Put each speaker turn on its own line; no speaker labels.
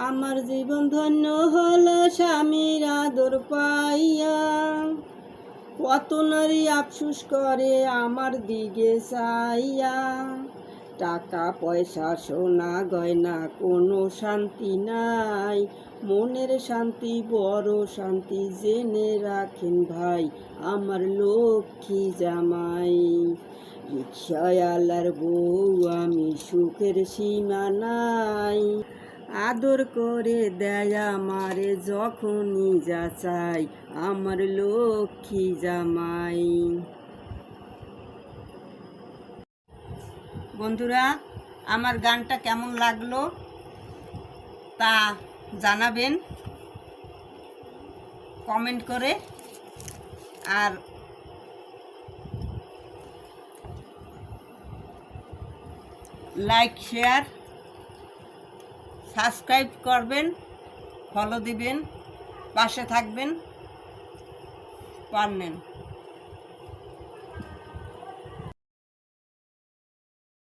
আমার জীবন ধন্য হলো স্বামীর আদর পাইয়া। কত নারী আফসুস করে আমার দিকে চাইয়া। টাকা পয়সা সোনা গয়না কোনো শান্তি নাই, মনের শান্তি বড় শান্তি জেনে রাখেন ভাই আমার লক্ষ্মী জামাই। রিক্সাওয়ালার বউ আমি সুখের সীমা নাই, আদর করে দেয় আমারে যখনই যা চাই আমার লক্ষ্মী জামাই। বন্ধুরা, আমার গানটা কেমন লাগলো তা জানাবেন কমেন্ট করে। আর লাইক শেয়ার সাবস্ক্রাইব করবেন, ফলো দিবেন, পাশে থাকবেন পারবেন।